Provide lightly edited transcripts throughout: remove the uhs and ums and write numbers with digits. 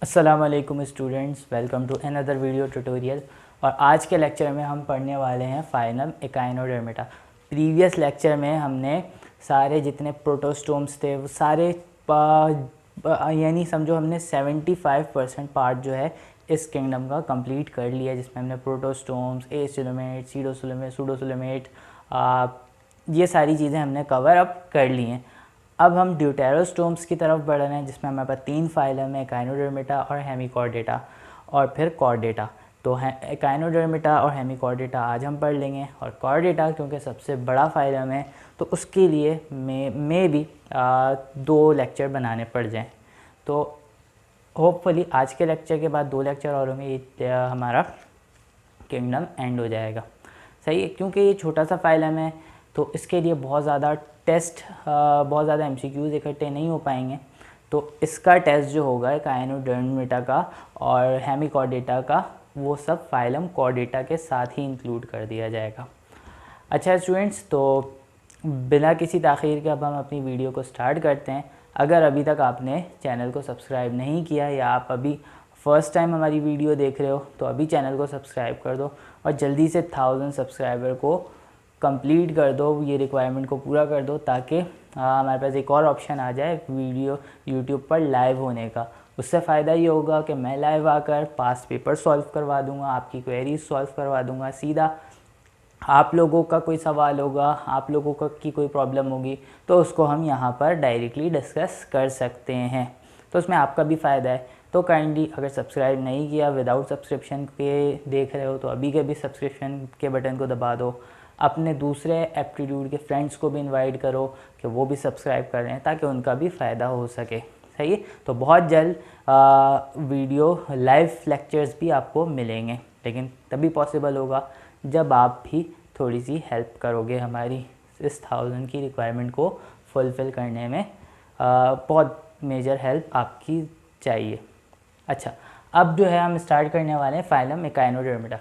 अस्सलाम वालेकुम students, welcome to another video tutorial. और आज के लेक्चर में हम पढ़ने वाले हैं फाइलम एकाइनोडर्मेटा। प्रीवियस लेक्चर में हमने सारे जितने प्रोटोस्टोम्स थे वो सारे यानी समझो हमने 75% पार्ट जो है इस किंगडम का कंप्लीट कर लिया, जिसमें हमने प्रोटोस्टोम्स, एसिलोमेट, सीडोसोलोमेट, सूडोसोलोमेट, ये सारी चीज़ें हमने कवर अप कर ली हैं। अब हम ड्यूटेरोस्टोम्स की तरफ बढ़ रहे हैं, जिसमें हमारे पास 3 फाइलम है, एकाइनोडर्मेटा और हेमिकॉर्डेटा और फिर कॉर्डेटा। तो एकाइनोडर्मेटा और हेमिकॉर्डेटा आज हम पढ़ लेंगे, और कॉर्डेटा क्योंकि सबसे बड़ा फाइलम है तो उसके लिए मे भी 2 लेक्चर बनाने पड़ जाएं। तो होपफुली आज के लेक्चर के बाद 2 लेक्चर और होंगे, ये हमारा किंगडम एंड हो जाएगा। सही है, क्योंकि ये छोटा सा फाइलम है तो इसके लिए बहुत ज़्यादा टेस्ट, बहुत ज़्यादा एमसीक्यूज़ इकट्ठे नहीं हो पाएंगे। तो इसका टेस्ट जो होगा एकाइनोडर्मेटा का और हेमिकॉर्डेटा का, वो सब फाइलम कॉर्डेटा के साथ ही इंक्लूड कर दिया जाएगा। अच्छा स्टूडेंट्स, तो बिना किसी ताख़ीर के अब हम अपनी वीडियो को स्टार्ट करते हैं। अगर अभी तक आपने चैनल को सब्सक्राइब नहीं किया या आप अभी फ़र्स्ट टाइम हमारी वीडियो देख रहे हो तो अभी चैनल को सब्सक्राइब कर दो और जल्दी से 1000 सब्सक्राइबर को कंप्लीट कर दो, ये रिक्वायरमेंट को पूरा कर दो, ताकि हमारे पास एक और ऑप्शन आ जाए वीडियो यूट्यूब पर लाइव होने का। उससे फ़ायदा ये होगा कि मैं लाइव आकर पास्ट पेपर सॉल्व करवा दूंगा, आपकी क्वेरीज सॉल्व करवा दूंगा। सीधा आप लोगों का कोई सवाल होगा, आप लोगों का की कोई प्रॉब्लम होगी तो उसको हम यहाँ पर डायरेक्टली डिस्कस कर सकते हैं। तो उसमें आपका भी फ़ायदा है। तो काइंडली अगर सब्सक्राइब नहीं किया, विदाउट सब्सक्रिप्शन के देख रहे हो, तो अभी के भी सब्सक्रिप्शन के बटन को दबा दो। अपने दूसरे एप्टीट्यूड के फ्रेंड्स को भी इनवाइट करो कि वो भी सब्सक्राइब कर रहे हैं, ताकि उनका भी फ़ायदा हो सके। सही है, तो बहुत जल्द वीडियो लाइव लेक्चर्स भी आपको मिलेंगे, लेकिन तभी पॉसिबल होगा जब आप भी थोड़ी सी हेल्प करोगे हमारी इस 1000 की रिक्वायरमेंट को फुलफ़िल करने में। बहुत मेजर हेल्प आपकी चाहिए। अच्छा, अब जो है हम स्टार्ट करने वाले हैं phylum echinodermata.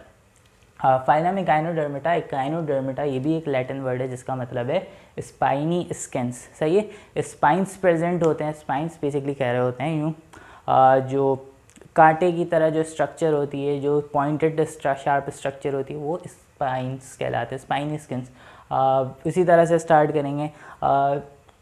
Phylum echinodermata, echinodermata ये भी एक लैटिन वर्ड है जिसका मतलब है स्पाइनी स्किन्स। सही है, स्पाइंस प्रेजेंट होते हैं। स्पाइंस बेसिकली कह रहे होते हैं यूँ, जो कांटे की तरह जो स्ट्रक्चर होती है, जो पॉइंटेड शार्प स्ट्रक्चर होती है, वो स्पाइंस कहलाते हैं, स्पाइनी स्किन्स। इसी तरह से स्टार्ट करेंगे।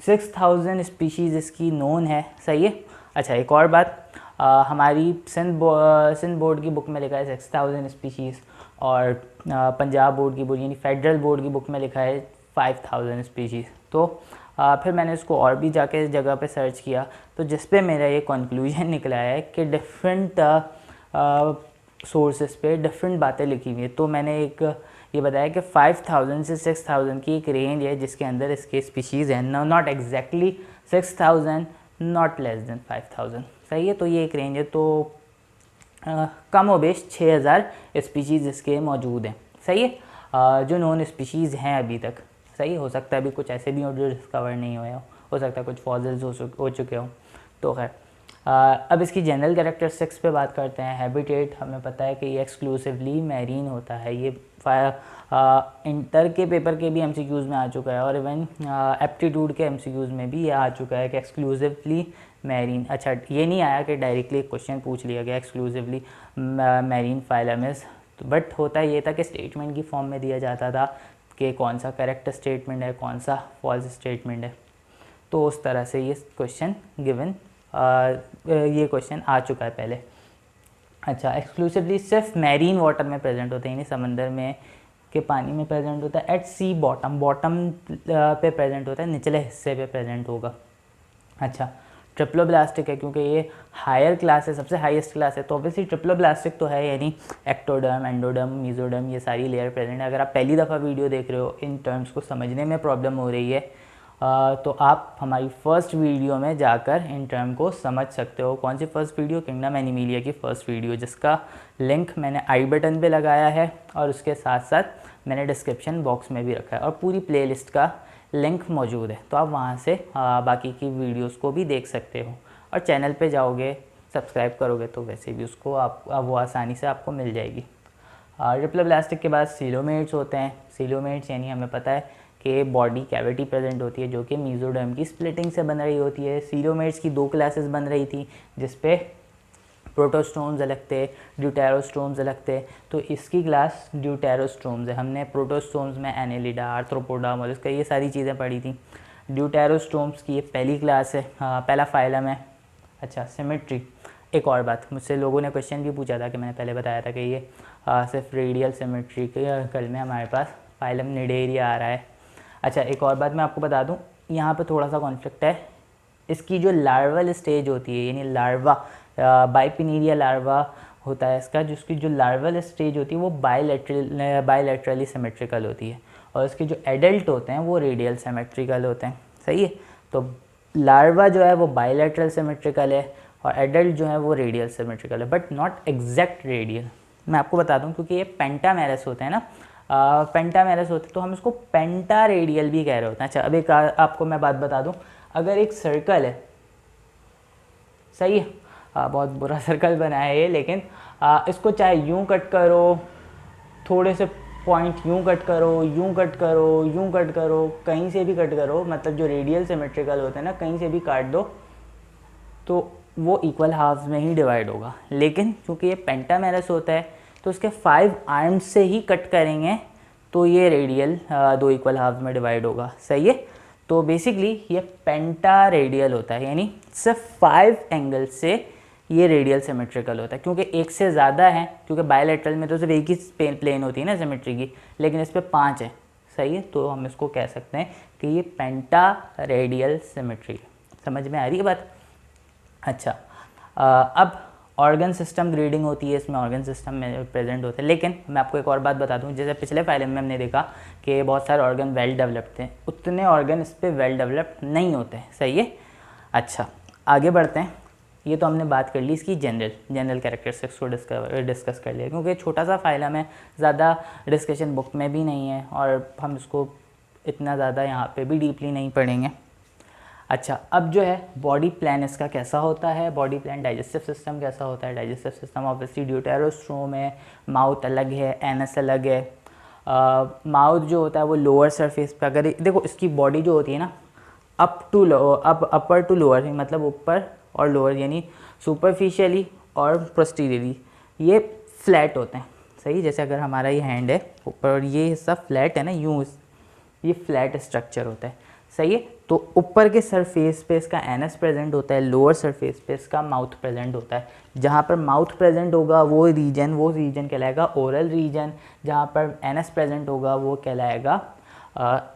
6000 स्पीशीज़ इसकी नोन है। सही है। अच्छा, एक और बात, हमारी सिंध बोर्ड की बुक में लिखा है 6000 स्पीशीज़, और पंजाब बोर्ड की बुक यानी फेडरल बोर्ड की बुक में लिखा है 5000 स्पीशीज़। तो फिर मैंने इसको और भी जाके जगह पे सर्च किया, तो जिस पे मेरा ये कंक्लूजन निकला है कि डिफरेंट सोर्सेस पे डिफरेंट बातें लिखी हुई है। तो मैंने एक ये बताया कि 5000 से 6000 की एक रेंज है जिसके अंदर इसके स्पीशीज़ हैं। Not exactly 6000, not less than 5000। सही है, तो ये एक रेंज है। तो कम व बेश 6000 स्पीशीज़ इसके मौजूद हैं। सही है, जो नॉन स्पीशीज़ हैं अभी तक। सही, हो सकता है अभी कुछ ऐसे भी हो जो डिस्कवर नहीं हुए हो सकता है कुछ फॉसिल्स हो चुके हों। तो खैर, अब इसकी जनरल कैरेक्टरिस्टिक्स पे बात करते हैं। हैबिटेट, हमें पता है कि ये एक्सक्लूसिवली मैरीन होता है। ये इंटर के पेपर के भी एमसीक्यूज़ में आ चुका है, और इवन एप्टीट्यूड के एमसीक्यूज़ में भी ये आ चुका है कि एक्सक्लूसिवली मैरीन। अच्छा, ये नहीं आया कि डायरेक्टली एक क्वेश्चन पूछ लिया गया exclusively marine phylum is, but होता ये था कि स्टेटमेंट की फॉर्म में दिया जाता था कि कौन सा करेक्ट स्टेटमेंट है, कौन सा फॉल्स स्टेटमेंट है। तो उस तरह से ये क्वेश्चन गिवन, ये क्वेश्चन आ चुका है पहले। अच्छा, एक्सक्लूसिवली सिर्फ मैरीन वाटर में प्रेजेंट होता है, यानी समंदर में के पानी में प्रेजेंट होता है। एट सी बॉटम, बॉटम पे प्रेजेंट होता है, निचले हिस्से पे प्रेजेंट होगा। अच्छा, ट्रिप्लोब्लास्टिक है क्योंकि ये हायर क्लास है, सबसे हाईएस्ट क्लास है, तो ऑब्वियसली ट्रिप्लोब्लास्टिक तो है, यानी एक्टोडर्म, एंडोडर्म, मीजोडर्म, ये सारी लेयर प्रेजेंट है। अगर आप पहली दफ़ा वीडियो देख रहे हो, इन टर्म्स को समझने में प्रॉब्लम हो रही है, तो आप हमारी फ़र्स्ट वीडियो में जाकर इन टर्म को समझ सकते हो। कौन सी फ़र्स्ट वीडियो? किंगडम एनिमीलिया की फ़र्स्ट वीडियो, जिसका लिंक मैंने आई बटन पे लगाया है, और उसके साथ साथ मैंने डिस्क्रिप्शन बॉक्स में भी रखा है, और पूरी प्लेलिस्ट का लिंक मौजूद है। तो आप वहाँ से बाकी की वीडियोस को भी देख सकते हो, और चैनल पे जाओगे, सब्सक्राइब करोगे तो वैसे भी उसको आप वो आसानी से आपको मिल जाएगी। ट्रिप्लोब्लास्टिक के बाद सीलोमेट्स होते हैं। सीलोमेट्स यानी हमें पता है कि बॉडी कैविटी प्रेजेंट होती है, जो कि मीजोडर्म की स्प्लिटिंग से बन रही होती है। सीलोमेट्स की 2 क्लासेस बन रही थी, जिस पे प्रोटोस्टोम्स अलग थे, ड्यूटेरोस्टोम्स अलग थे। तो इसकी क्लास ड्यूटेरोस्टोम्स है। हमने प्रोटोस्टोम्स में एनेलिडा, आर्थ्रोपोडा, मोलस्का ये सारी चीज़ें पढ़ी थी। ड्यूटेरोस्टोम्स की ये पहली क्लास है, पहला फाइलम है। अच्छा, सिमेट्री, एक और बात, मुझसे लोगों ने क्वेश्चन भी पूछा था कि मैंने पहले बताया था कि ये सिर्फ रेडियल सिमेट्री के कल में हमारे पास फाइलम निडेरिया आ रहा है। अच्छा, एक और बात मैं आपको बता दूं, यहाँ पे थोड़ा सा कॉन्फ्लिक्ट है। इसकी जो लार्वल स्टेज होती है, यानी लार्वा, बाइपिनीरिया लार्वा होता है इसका, जिसकी जो लार्वल स्टेज होती है वो बायलैटरली सिमेट्रिकल होती है, और इसके जो एडल्ट होते हैं वो रेडियल सिमेट्रिकल होते हैं। सही है, तो लार्वा जो है वो बायलैटरल सिमेट्रिकल है और एडल्ट जो है वो रेडियल सिमेट्रिकल है, बट नॉट एग्जैक्ट रेडियल। मैं आपको बता दूं, क्योंकि ये पेंटामेरस होते हैं ना, पेंटामेरस होते तो हम इसको पेंटा रेडियल भी कह रहे होते हैं। अच्छा, अब एक आपको मैं बात बता दूं, अगर एक सर्कल है, सही है, बहुत बुरा सर्कल बना है ये, लेकिन इसको चाहे यूं कट करो, थोड़े से पॉइंट यूं कट करो, यूं कट करो, यूं कट करो, कहीं से भी कट करो, मतलब जो रेडियल सिमेट्रिकल होते हैं ना, कहीं से भी काट दो तो वो इक्वल हाफ्स में ही डिवाइड होगा। लेकिन क्योंकि ये पेंटामेरस होता है तो उसके 5 आर्म्स से ही कट करेंगे तो ये रेडियल 2 इक्वल हाफ्स में डिवाइड होगा। सही है, तो बेसिकली ये पेंटा रेडियल होता है, यानी सिर्फ 5 एंगल से ये रेडियल सिमेट्रिकल होता है। क्योंकि एक से ज़्यादा है, क्योंकि बायलैटरल में तो सिर्फ एक ही प्लेन होती है ना सिमेट्री की, लेकिन इस पर 5 है। सही है, तो हम इसको कह सकते हैं कि ये पेंटा रेडियल सिमेट्री। समझ में आ रही है बात? अच्छा, अब ऑर्गन सिस्टम ग्रेडिंग होती है, इसमें ऑर्गन सिस्टम में प्रेजेंट होते हैं। लेकिन मैं आपको एक और बात बता दूं, जैसे पिछले फाइलम में हमने देखा कि बहुत सारे ऑर्गन वेल डेवलप्ड थे, उतने ऑर्गन इस पर वेल डेवलप्ड नहीं होते। सही है, अच्छा आगे बढ़ते हैं। ये तो हमने बात कर ली इसकी जनरल कैरेक्टरिस्टिक्स को डिस्कस कर लिया, क्योंकि छोटा सा फाइलम है, ज़्यादा डिस्कशन बुक में भी नहीं है और हम इसको इतना ज़्यादा यहाँ पे भी डीपली नहीं पढ़ेंगे। अच्छा, अब जो है बॉडी प्लान इसका कैसा होता है, बॉडी प्लान, डाइजेस्टिव सिस्टम कैसा होता है। डाइजेस्टिव सिस्टम ऑब्वियसली ड्यूटेरोस्टोम है, माउथ अलग है, एनस अलग है। माउथ जो होता है वो लोअर सरफेस पे, अगर देखो इसकी बॉडी जो होती है ना, अपर टू लोअर, मतलब ऊपर और लोअर, यानी सुपरफिशियली और पोस्टीरियरली ये फ्लैट होते हैं। सही, जैसे अगर हमारा ये हैंड है ऊपर और ये हिस्सा फ्लैट है ना, यूँ ये फ्लैट स्ट्रक्चर होता है। सही है, तो ऊपर के सरफेस पे इसका एनस प्रेजेंट होता है, लोअर सरफेस पे इसका माउथ प्रेजेंट होता है। जहाँ पर माउथ प्रेजेंट होगा वो रीजन कहलाएगा ओरल रीजन, जहाँ पर एनस प्रेजेंट होगा वो कहलाएगा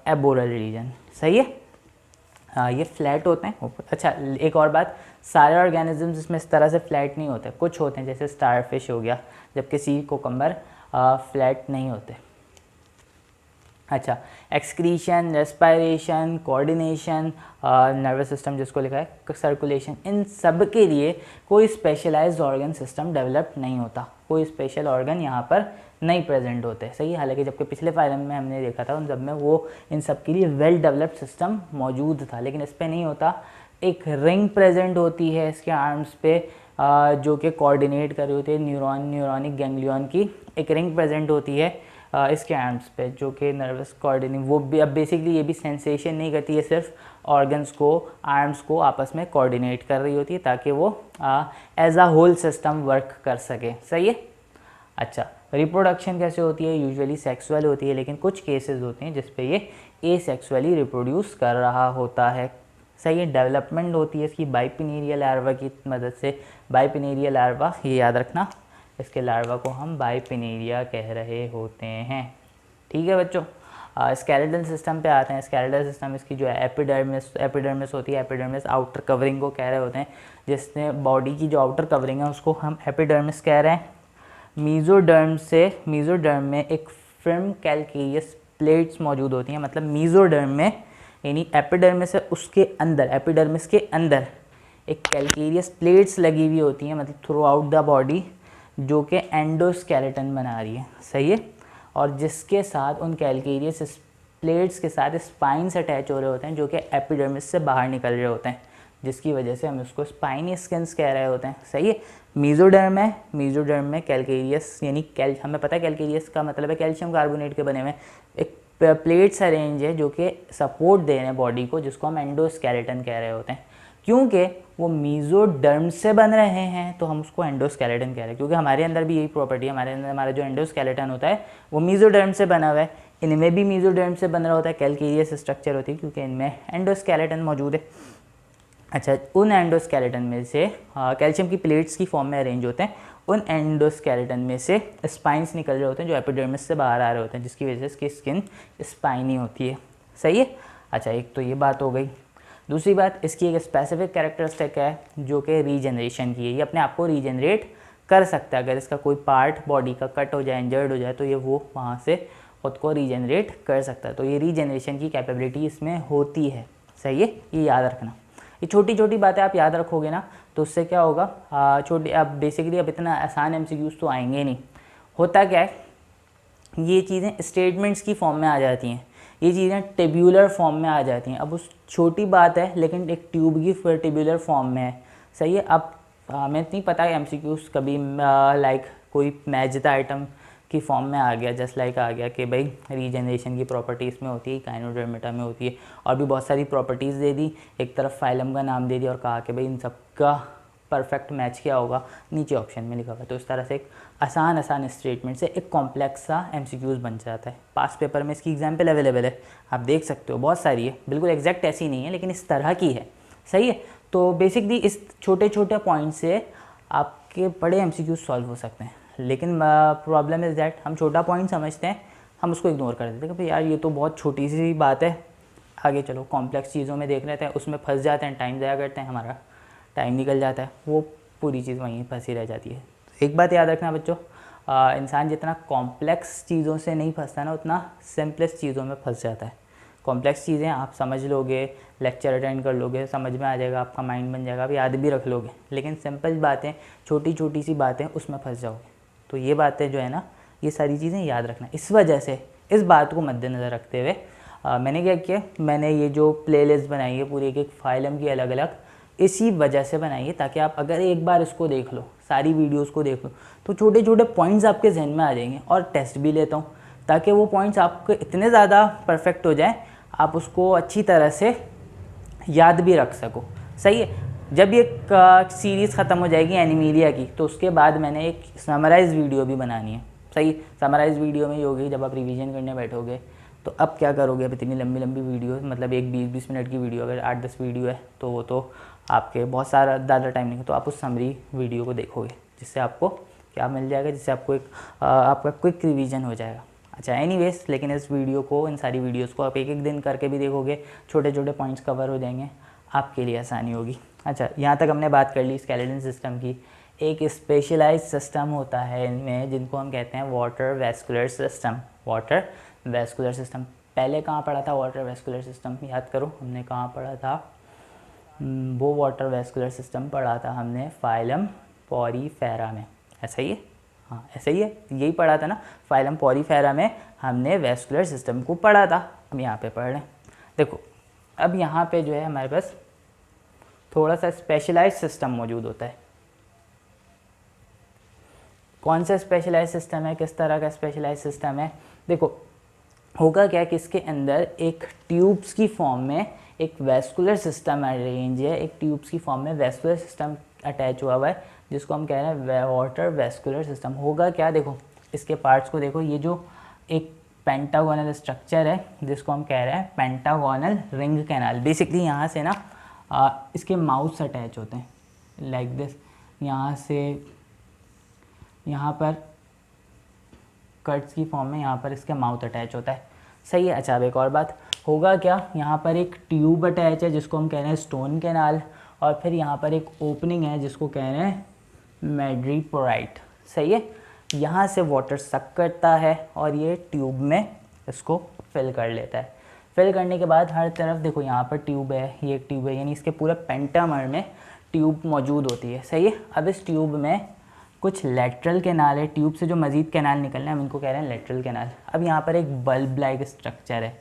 एबोरल रीजन। सही है, हाँ ये फ्लैट होते हैं ऊपर। अच्छा, एक और बात, सारे ऑर्गेनिजम्स इसमें इस तरह से फ्लैट नहीं होते, कुछ होते हैं जैसे स्टारफिश हो गया, जबकि सी कोकम्बर फ्लैट नहीं होते। अच्छा, excretion, respiration, coordination, nervous system जिसको लिखा है, सर्कुलेशन, इन सब के लिए कोई स्पेशलाइज्ड ऑर्गन सिस्टम डेवलप नहीं होता, कोई स्पेशल ऑर्गन यहाँ पर नहीं प्रेजेंट होते। सही है, हालांकि जबकि पिछले फाइलम में हमने देखा था उन सब में वो इन सब के लिए वेल डेवलप्ड सिस्टम मौजूद था, लेकिन इस पर नहीं होता। एक रिंग प्रेजेंट होती है इसके आर्म्स पे, जो कि कोऑर्डिनेट कर रही होती है न्यूरोनिक गैंग्लियन की एक रिंग प्रेजेंट होती है इसके आर्म्स पे, जो कि नर्वस कोऑर्डिनेट, वो भी अब बेसिकली ये भी सेंसेशन नहीं करती है, सिर्फ ऑर्गन्स को, आर्म्स को आपस में कोऑर्डिनेट कर रही होती है ताकि वो as a whole system work कर सके। सही है, अच्छा रिप्रोडक्शन कैसे होती है? यूजुअली सेक्सुअल होती है, लेकिन कुछ केसेस होते हैं जिस पे ये एसेक्सुअली रिप्रोड्यूस कर रहा होता है। सही है, डेवलपमेंट होती है इसकी बाइपिनीरियल लार्वा की मदद से। बाइपिनीरियल लार्वा, ये याद रखना, इसके लार्वा को हम बाइपिनीरिया कह रहे होते हैं। ठीक है बच्चों, स्केलेटल सिस्टम पे आते हैं। स्केलेटल सिस्टम इसकी जो है एपिडर्मिस होती है, एपिडर्मिस आउटर कवरिंग को कह रहे होते हैं, जिसने बॉडी की जो आउटर कवरिंग है उसको हम एपिडर्मिस कह रहे हैं। मीजोडर्म में एक फिल्म कैल्केरियस प्लेट्स मौजूद होती हैं, मतलब मीजोडर्म में, यानी एपिडर्मिस है उसके अंदर, एपिडर्मिस के अंदर एक कैल्केरियस प्लेट्स लगी हुई होती हैं, मतलब थ्रू आउट द बॉडी, जो कि एंडोस्केलेटन बना रही है। सही है, और जिसके साथ उन कैल्केरियस प्लेट्स के साथ स्पाइन्स अटैच हो रहे होते हैं, जो कि एपिडर्मिस से बाहर निकल रहे होते हैं, जिसकी वजह से हम उसको स्पाइनी स्किन्स कह रहे होते हैं। सही है, मीजोडर्म में कैल्केरियस, यानी हमें पता है कैल्केरियस का मतलब है कैल्शियम कार्बोनेट के बने हुए एक प्लेट्स अरेंज है जो कि सपोर्ट दे रहे हैं बॉडी को, जिसको हम एंडोस्केलेटन कह रहे होते हैं। क्योंकि वो मीजोडर्म से बन रहे हैं तो हम उसको एंडोस्केलेटन कह रहे हैं, क्योंकि हमारे अंदर भी यही प्रॉपर्टी है, हमारे अंदर हमारा जो एंडोस्केलेटन होता है वो मीजोडर्म से बना हुआ है, इनमें भी मीजोडर्म से बन रहा होता है, कैलकेरियस स्ट्रक्चर होती है क्योंकि इनमें एंडोस्केलेटन मौजूद है। अच्छा, उन एंडोस्केलेटन में से कैल्शियम की प्लेट्स की फॉर्म में अरेंज होते हैं, उन एंडोस्केलेटन में से स्पाइन्स निकल रहे होते हैं जो एपिडर्मिस से बाहर आ रहे होते हैं, जिसकी वजह से इसकी स्किन स्पाइनी होती है। सही है। अच्छा, एक तो ये बात हो गई। दूसरी बात, इसकी एक स्पेसिफिक कैरेक्टरिस्टिक है जो कि रीजनरेशन की है, ये अपने आप को रीजनरेट कर सकता है। अगर इसका कोई पार्ट बॉडी का कट हो जाए, इंजर्ड हो जाए, तो ये वो वहाँ से खुद को रीजनरेट कर सकता है। तो ये रीजनरेशन की कैपेबिलिटी इसमें होती है। सही है, ये याद रखना। ये छोटी छोटी बातें आप याद रखोगे ना तो उससे क्या होगा, छोटी अब बेसिकली अब इतना आसान एमसीक्यूज तो आएंगे नहीं। होता क्या है, ये चीज़ें स्टेटमेंट्स की फॉर्म में आ जाती हैं, ये चीज़ें टेब्यूलर फॉर्म में आ जाती हैं। अब उस छोटी बात है लेकिन एक ट्यूब की फिर टेब्यूलर फॉर्म में है। सही है। अब हमें नहीं पता है एमसीक्यूज कभी लाइक कोई मैजिद आइटम की फॉर्म में आ गया, जस्ट लाइक आ गया कि भाई रीजनरेशन की प्रॉपर्टी इसमें होती है, इकाइनोडर्मेटा में होती है, और भी बहुत सारी प्रॉपर्टीज़ दे दी, एक तरफ फाइलम का नाम दे दिया और कहा कि भाई इन सब का परफेक्ट मैच क्या होगा, नीचे ऑप्शन में लिखा हुआ है। तो इस तरह से एक आसान स्टेटमेंट से एक कॉम्प्लेक्स सा एमसीक्यूज बन जाता है। पास पेपर में इसकी एग्जाम्पल अवेलेबल है, आप देख सकते हो, बहुत सारी है, बिल्कुल एग्जैक्ट ऐसी नहीं है लेकिन इस तरह की है। सही है। तो बेसिकली इस छोटे छोटे पॉइंट से आपके बड़े एमसीक्यूज सॉल्व हो सकते हैं, लेकिन प्रॉब्लम इज़ दैट हम छोटा पॉइंट समझते हैं, हम उसको इग्नोर कर देते हैं कि भाई यार ये तो बहुत छोटी सी बात है, आगे चलो कॉम्प्लेक्स चीज़ों में देख लेते हैं, उसमें फंस जाते हैं, टाइम ज़ाया करते हैं, हमारा टाइम निकल जाता है, वो पूरी चीज़ वहीं फंसी रह जाती है। एक बात याद रखना बच्चों, इंसान जितना कॉम्प्लेक्स चीज़ों से नहीं फंसता ना, उतना सिंपलेस्ट चीज़ों में फंस जाता है। कॉम्प्लेक्स चीज़ें आप समझ लोगे, लेक्चर अटेंड कर लोगे, समझ में आ जाएगा, आपका माइंड बन जाएगा, आप याद भी रख लोगे, लेकिन सिंपल बातें, छोटी छोटी सी बातें, उसमें फंस जाओगे। तो ये बातें जो है ना, ये सारी चीज़ें याद रखना। इस वजह से इस बात को मद्देनज़र रखते हुए मैंने क्या किया, मैंने ये जो प्लेलिस्ट बनाई है पूरी एक फाइलम की अलग अलग, इसी वजह से बनाई है ताकि आप अगर एक बार इसको देख लो, सारी वीडियोस को देख लो, तो छोटे छोटे पॉइंट्स आपके जहन में आ जाएंगे। और टेस्ट भी लेता हूँ ताकि वो पॉइंट्स आपके इतने ज़्यादा परफेक्ट हो जाए, आप उसको अच्छी तरह से याद भी रख सको। सही है। जब ये सीरीज़ ख़त्म हो जाएगी एनिमीलिया की, तो उसके बाद मैंने एक समराइज़ वीडियो भी बनानी है। सही। समराइज़ वीडियो में ये होगी जब आप रिवीजन करने बैठोगे, तो अब क्या करोगे, अब इतनी लंबी लंबी वीडियो, मतलब एक 20-20 मिनट की वीडियो, अगर 8-10 वीडियो है तो वो तो आपके बहुत सारा ज़्यादा टाइम नहीं है, तो आप उस समरी वीडियो को देखोगे, जिससे आपको क्या मिल जाएगा, जिससे आपको एक आपका क्विक रिवीजन हो जाएगा। अच्छा, एनीवेज, लेकिन इस वीडियो को, इन सारी वीडियोस को आप एक एक दिन करके भी देखोगे, छोटे छोटे पॉइंट्स कवर हो जाएंगे, आपके लिए आसानी होगी। अच्छा, यहाँ तक हमने बात कर ली स्केलेटन सिस्टम की। एक स्पेशलाइज्ड सिस्टम होता है इनमें जिनको हम कहते हैं water vascular system. Water vascular system पहले कहाँ पढ़ा था? वाटर वेस्कुलर सिस्टम याद करो, हमने कहाँ पढ़ा था? वो वाटर वेस्कुलर सिस्टम पढ़ा था हमने फाइलम पॉरीफेरा में। ऐसा ही है? हाँ, ऐसा ही है, यही पढ़ा था ना, फाइलम पॉरीफेरा में हमने वेस्कुलर सिस्टम को पढ़ा था। हम यहाँ पे पढ़ रहे हैं। देखो, अब यहाँ पे जो है हमारे पास थोड़ा सा स्पेशलाइज्ड सिस्टम मौजूद होता है। कौन सा स्पेशलाइज्ड सिस्टम है, किस तरह का स्पेशलाइज्ड सिस्टम है? देखो, होगा क्या कि इसके अंदर एक ट्यूब्स की फॉर्म में एक वेस्कुलर सिस्टम अरेंज है, एक ट्यूब्स की फॉर्म में वेस्कुलर सिस्टम अटैच हुआ है, जिसको हम कह रहे हैं वाटर वेस्कुलर सिस्टम। होगा क्या, देखो इसके पार्ट्स को देखो, ये जो एक पेंटागोनल स्ट्रक्चर है जिसको हम कह रहे हैं पेंटागोनल रिंग कैनाल। बेसिकली यहाँ से ना इसके माउथ्स अटैच होते हैं लाइक दिस, यहाँ से यहाँ पर कट्स की फॉर्म में यहाँ पर इसका माउथ अटैच होता है। सही है। अच्छा, अब एक और बात, होगा क्या, यहाँ पर एक ट्यूब अटैच है जिसको हम कह रहे हैं स्टोन कैनाल, और फिर यहाँ पर एक ओपनिंग है जिसको कह रहे हैं मैड्रीपोराइट। सही है। यहाँ से वाटर सक करता है और ये ट्यूब में इसको फिल कर लेता है। फिल करने के बाद हर तरफ देखो, यहाँ पर ट्यूब है, ये एक ट्यूब है, यानी इसके पूरे पेंटामर में ट्यूब मौजूद होती है। सही है। अब इस ट्यूब में कुछ लेटरल कैनाल है, ट्यूब से जो मज़ीद कैनाल निकलना है हम इनको कह रहे हैं लेटरल कैनाल। अब यहाँ पर एक बल्ब लाइक स्ट्रक्चर है,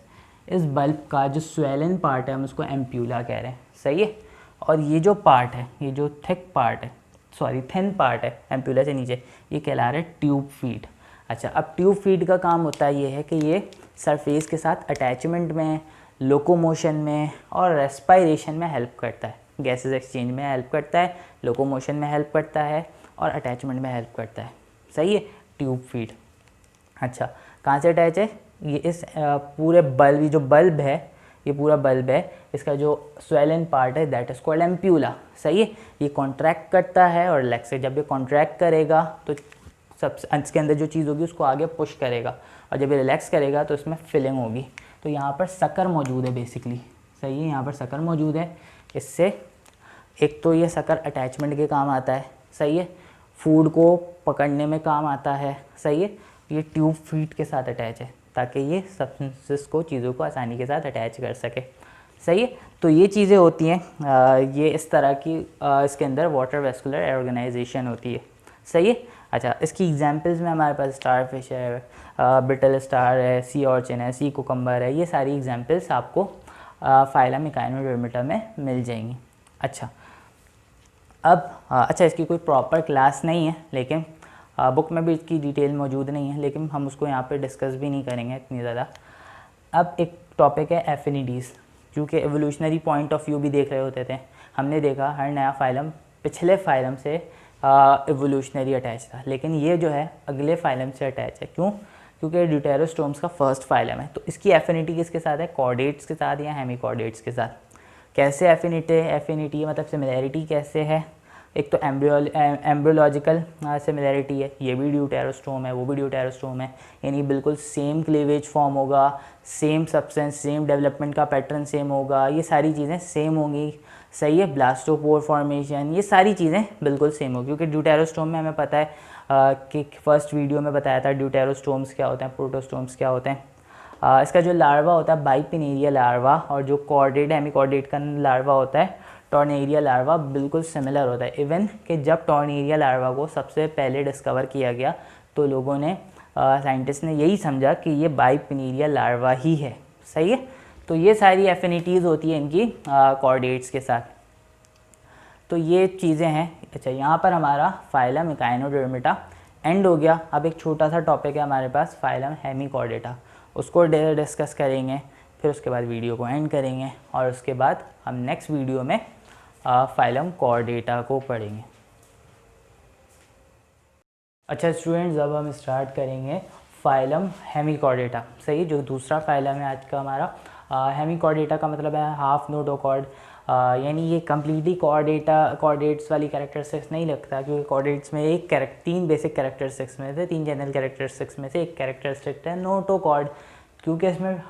इस बल्ब का जो स्वेलन पार्ट है हम उसको एम्प्यूला कह रहे हैं। सही है। और ये जो पार्ट है, ये जो थिक पार्ट है, सॉरी थिन पार्ट है एम्प्यूला से नीचे, ये कहला रहा है ट्यूब फीड। अच्छा, अब ट्यूब फीड का काम होता है ये है कि ये सरफेस के साथ अटैचमेंट में, लोकोमोशन में और रेस्पायरेशन में हेल्प करता है। गैसेज एक्सचेंज में हेल्प करता है, लोकोमोशन में हेल्प करता है और अटैचमेंट में हेल्प करता है। सही है, ट्यूब फीड। अच्छा, कहाँ से अटैच है? ये इस पूरे बल्ब, ये जो बल्ब है, ये पूरा बल्ब है, इसका जो स्वेलन पार्ट है दैट इज कॉल्ड एम्प्यूला। सही है, ये कॉन्ट्रैक्ट करता है और रिलैक्स है। जब ये कॉन्ट्रैक्ट करेगा तो सब इसके अंदर जो चीज़ होगी उसको आगे पुश करेगा, और जब ये रिलैक्स करेगा तो इसमें फिलिंग होगी। तो यहाँ पर सकर मौजूद है बेसिकली। सही है, यहाँ पर सकर मौजूद है। इससे एक तो ये सकर अटैचमेंट के काम आता है। सही है, फूड को पकड़ने में काम आता है। सही है, ये ट्यूब फीड के साथ अटैच है ताकि ये सब्सटेंसेस को, चीज़ों को आसानी के साथ अटैच कर सके। सही है, तो ये चीज़ें होती हैं, ये इस तरह की इसके अंदर वाटर वेस्कुलर ऑर्गेनाइजेशन होती है। सही है। अच्छा, इसकी एग्जांपल्स में हमारे पास स्टार फिश है, ब्रिटल स्टार है, सी ऑर्चिन है, सी कुकम्बर है, ये सारी एग्जांपल्स आपको फाइलम इकाइनोडर्मिटा में मिल जाएंगी। अच्छा, अब अच्छा, इसकी कोई प्रॉपर क्लास नहीं है, लेकिन बुक में भी इसकी डिटेल मौजूद नहीं है, लेकिन हम उसको यहाँ पे डिस्कस भी नहीं करेंगे इतनी ज़्यादा। अब एक टॉपिक है एफिनिटीज़, क्योंकि एवोल्यूशनरी पॉइंट ऑफ व्यू भी देख रहे होते थे। हमने देखा हर नया फाइलम पिछले फाइलम से एवोल्यूशनरी अटैच था, लेकिन ये जो है अगले फाइलम से अटैच है। क्यों? क्योंकि ड्यूटेरोस्टोम्स का फर्स्ट फाइलम है। तो इसकी एफिनिटी किसके साथ है? कॉर्डेट्स के साथ या हेमिकॉर्डेट्स के साथ। कैसे एफिनिटी मतलब सिमिलैरिटी कैसे है? एक तो एम्ब्रियोलॉजिकल सिमिलैरिटी है, ये भी ड्यूटेरोस्टोम है, वो भी ड्यूटेरोस्टोम है, यानी बिल्कुल सेम क्लीवेज फॉर्म होगा, सेम सब्सटेंस, सेम डेवलपमेंट का पैटर्न सेम होगा, ये सारी चीज़ें सेम होंगी। सही है, ब्लास्टोपोर फॉर्मेशन, ये सारी चीज़ें बिल्कुल सेम होगी। क्योंकि ड्यूटेरोस्टोम में हमें पता है कि फर्स्ट वीडियो में बताया था ड्यूटेरोस्टोम्स क्या होते हैं, प्रोटोस्टोम्स क्या होते हैं। इसका जो लार्वा होता है बाइपिनेरिया लार्वा, और जो कॉर्डेट हेमिकॉर्डेट का लार्वा होता है टॉर्नेरिया लार्वा, बिल्कुल सिमिलर होता है। इवन कि जब टॉर्नेरिया लार्वा को सबसे पहले डिस्कवर किया गया तो लोगों ने, साइंटिस्ट ने यही समझा कि ये बाइपिनेरिया लार्वा ही है। सही है, तो ये सारी एफिनिटीज़ होती है इनकी कॉर्डेट्स के साथ। तो ये चीज़ें हैं। अच्छा, यहाँ पर हमारा फाइलम इकाइनोडर्मिटा एंड हो गया। अब एक छोटा सा टॉपिक है हमारे पास, फाइलम हेमिकॉर्डेटा, उसको डिस्कस करेंगे, फिर उसके बाद वीडियो को एंड करेंगे, और उसके बाद हम नेक्स्ट वीडियो में फाइलम कॉर्डेटा को पढ़ेंगे। अच्छा स्टूडेंट्स, अब हम स्टार्ट करेंगे फाइलम हेमिकॉर्डेटा। सही, जो दूसरा फाइलम है आज का हमारा। हेमिकॉर्डेटा का मतलब है हाफ नोटोकॉर्ड, यानी ये कम्प्लीटली कॉर्डेट्स वाली कैरेक्टरिस्टिक्स नहीं लगता, क्योंकि कॉर्डेट्स में तीन बेसिक कैरेक्टरिस्टिक्स में से, तीन जनरल कैरेक्टरिस्टिक्स में से एक कैरेक्टरिस्टिक है नोटोकॉर्ड। क्योंकि इसमें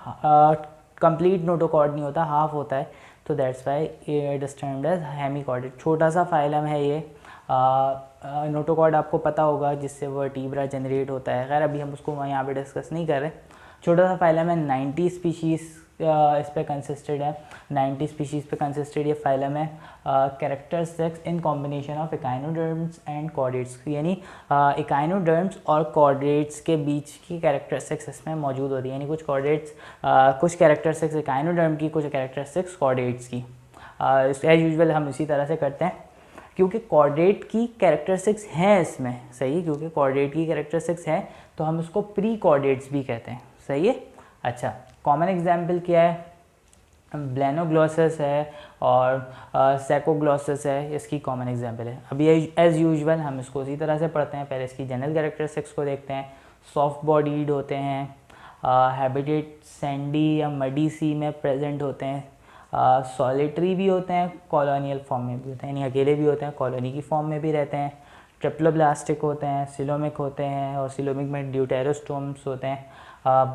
कंप्लीट नोटोकॉर्ड नहीं होता, हाफ होता है, तो that's why it is termed as hemichordate. छोटा सा फाइलम है ये। नोटोकॉर्ड आपको पता होगा, जिससे वर्टीब्रा जनरेट होता है। खैर अभी हम उसको यहाँ पे डिस्कस नहीं कर रहे। छोटा सा फाइलम है, 90 स्पीशीज़ इस पे कंसिस्टेड है, 90 स्पीशीज़ पे कंसिस्टेड ये फाइलम है। Characteristics in combination of echinoderms and chordates, यानी इकाइनोडर्म्स और कॉर्डेट्स के बीच की कैरेक्टरिस्टिक्स इसमें मौजूद होती है। यानी कुछ कॉर्डेट्स, कुछ कैरेक्टरिस्टिक्स इकाइनोडर्म की, कुछ कैरेक्टरिस्टिक्स कॉर्डेट्स की। एज यूजुअल हम इसी तरह से करते हैं, क्योंकि कॉर्डेट की कैरेक्टरिस्टिक्स हैं इसमें। सही, क्योंकि कॉर्डेट की कैरेक्टरिस्टिक्स हैं तो हम उसको प्री कॉर्डेट्स भी कहते हैं। सही है। अच्छा, कॉमन एग्जाम्पल क्या है? ब्लेनोग्लॉसस है और सैकोग्लॉसस है, इसकी कॉमन एग्जाम्पल है। अभी एज यूजुअल हम इसको इसी तरह से पढ़ते हैं। पहले इसकी जनरल कैरेक्टरिस्टिक्स को देखते हैं। सॉफ्ट बॉडीड होते हैं, हैबिटेट सैंडी या मडी सी में प्रेजेंट होते हैं, सॉलिटरी भी होते हैं, कॉलोनियल फॉर्म में भी होते हैं, यानी अकेले भी होते हैं, कॉलोनी की फॉर्म में भी रहते हैं, ट्रिप्लोब्लास्टिक होते हैं, सिलोमिक होते हैं, और सिलोमिक में ड्यूटेरोस्टोम्स होते हैं,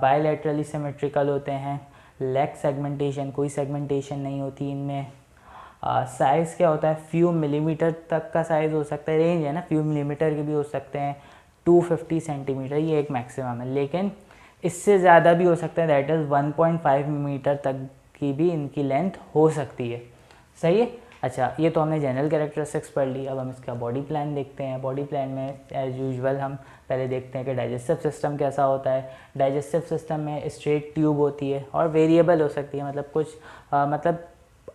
बायलैटरली सिमेट्रिकल होते हैं, लेग सेगमेंटेशन, कोई सेगमेंटेशन नहीं होती इनमें। साइज़ क्या होता है? फ्यू मिलीमीटर तक का साइज़ हो सकता है, रेंज है ना, फ्यू मिलीमीटर के भी हो सकते हैं, 250 सेंटीमीटर ये एक मैक्सिमम है, लेकिन इससे ज़्यादा भी हो सकता है, दैट इज़ 1.5 मीटर तक की भी इनकी लेंथ हो सकती है। सही है। अच्छा, ये तो हमने जनरल कैरेक्टरिस्टिक्स पढ़ ली। अब हम इसका बॉडी प्लान देखते हैं। बॉडी प्लान में एज यूजुअल हम पहले देखते हैं कि डाइजेस्टिव सिस्टम कैसा होता है। डाइजेस्टिव सिस्टम में स्ट्रेट ट्यूब होती है और वेरिएबल हो सकती है, मतलब कुछ मतलब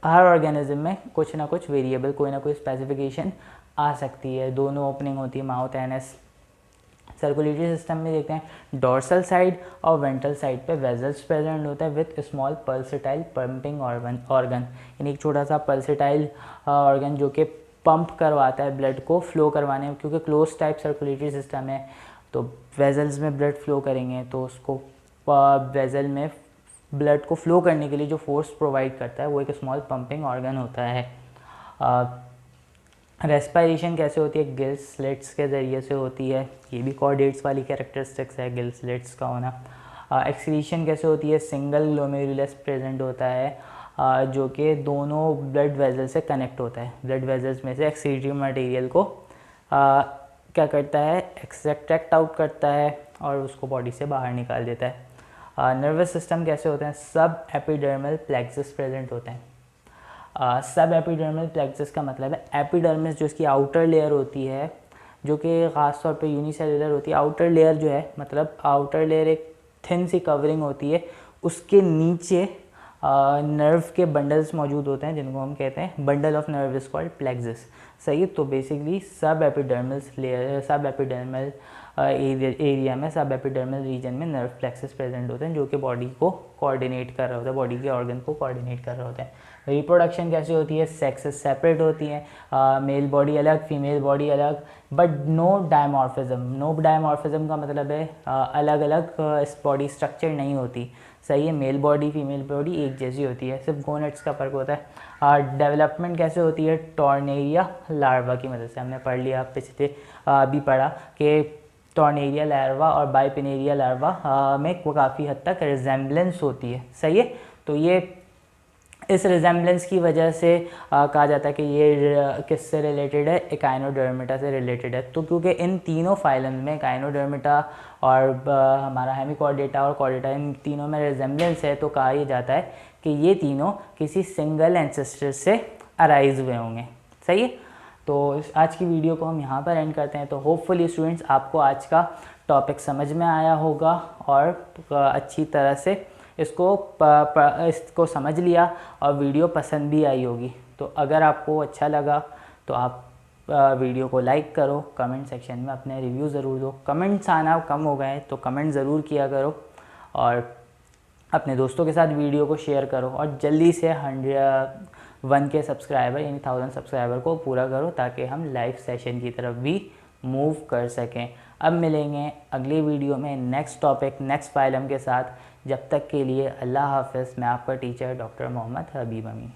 हर ऑर्गेनिज्म में कुछ ना कुछ वेरिएबल, कोई ना कोई स्पेसिफिकेशन आ सकती है। दोनों ओपनिंग होती है, माउथ एनस। सर्कुलेटरी सिस्टम में देखते हैं डोर्सल साइड और वेंट्रल साइड पे वेजल्स प्रेजेंट होता है with small pulsatile pumping organ, यानी एक छोटा सा पल्सेटाइल ऑर्गन जो कि पंप करवाता है ब्लड को फ्लो करवाने में, क्योंकि क्लोज टाइप सर्कुलेटरी सिस्टम है तो वेजल्स में ब्लड फ्लो करेंगे तो उसको वेजल में ब्लड को फ्लो करने के लिए जो फोर्स प्रोवाइड करता है वो एक स्मॉल पंपिंग ऑर्गन होता है। रेस्पिरेशन कैसे होती है, गिल स्लिट्स के ज़रिए से होती है, ये भी कॉर्डेट्स वाली कैरेक्टरिस्टिक्स है गिल स्लिट्स का होना। एक्सक्रीशन कैसे होती है, सिंगल ग्लोमेरुलस प्रेजेंट होता है जो कि दोनों ब्लड वेजल से कनेक्ट होता है। ब्लड वेजल्स में से एक्सक्रीटरी मटेरियल को क्या करता है, एक्सट्रैक्ट आउट करता है और उसको बॉडी से बाहर निकाल देता है। नर्वस सिस्टम कैसे होते हैं, सब एपिडर्मल प्लेक्सस प्रेजेंट होते हैं। सब एपिडर्मल प्लेक्सस का मतलब है एपिडर्मिस जो इसकी आउटर लेयर होती है जो कि ख़ास तौर पे यूनिसेलुलर होती है। आउटर लेयर जो है मतलब आउटर लेयर एक थिन सी कवरिंग होती है, उसके नीचे नर्व के बंडल्स मौजूद होते हैं जिनको हम कहते हैं bundle of nerve is called plexus. सही है, तो बेसिकली सब एपिडर्मल लेयर, सब एपिडर्मल एरिया में, सब एपिडर्मल रीजन में नर्व प्लेक्सस प्रेजेंट होते हैं जो कि बॉडी को कोऑर्डिनेट कर रहा होता है, बॉडी के ऑर्गन को कोऑर्डिनेट कर रहे होते हैं। रिप्रोडक्शन कैसे होती है, सेक्सेस सेपरेट होती हैं, मेल बॉडी अलग फीमेल बॉडी अलग, but no dimorphism. No dimorphism का मतलब है अलग अलग बॉडी स्ट्रक्चर नहीं होती। सही है, मेल बॉडी फीमेल बॉडी एक जैसी होती है, सिर्फ गोनेट्स का फ़र्क होता है। डेवलपमेंट कैसे होती है, टॉर्नेरिया लार्वा की मदद से। हमने पढ़ लिया पिछले भी पढ़ा कि टॉर्नेरिया लार्वा और बाइपिनेरिया लार्वा में काफ़ी हद तक रिजेम्बलेंस होती है। सही है, तो ये इस रिजेम्बलेंस की वजह से कहा जाता है कि ये किससे रिलेटेड है, एकाइनोडर्मिटा से रिलेटेड है। तो क्योंकि इन तीनों फाइलम में एकाइनोडर्मिटा और हमारा हेमिकॉर्डेटा और कॉर्डेटा इन तीनों में रिजेम्बलेंस है, तो कहा यह जाता है कि ये तीनों किसी सिंगल एंसेस्टर से अराइज हुए होंगे। सही है, तो आज की वीडियो को हम यहाँ पर एंड करते हैं। तो होपफुली स्टूडेंट्स आपको आज का टॉपिक समझ में आया होगा और अच्छी तरह से इसको समझ लिया और वीडियो पसंद भी आई होगी। तो अगर आपको अच्छा लगा तो आप वीडियो को लाइक करो, कमेंट सेक्शन में अपने रिव्यू ज़रूर दो। कमेंट्स आना कम हो गए तो कमेंट ज़रूर किया करो और अपने दोस्तों के साथ वीडियो को शेयर करो और जल्दी से 100 के सब्सक्राइबर यानी 1000 सब्सक्राइबर को पूरा करो ताकि हम लाइव सेशन की तरफ भी मूव कर सकें। अब मिलेंगे अगली वीडियो में नेक्स्ट टॉपिक नेक्स्ट फाइलम के साथ। जब तक के लिए अल्लाह हाफ़िज़। मैं आपका टीचर डॉक्टर मोहम्मद हबीब अमीन।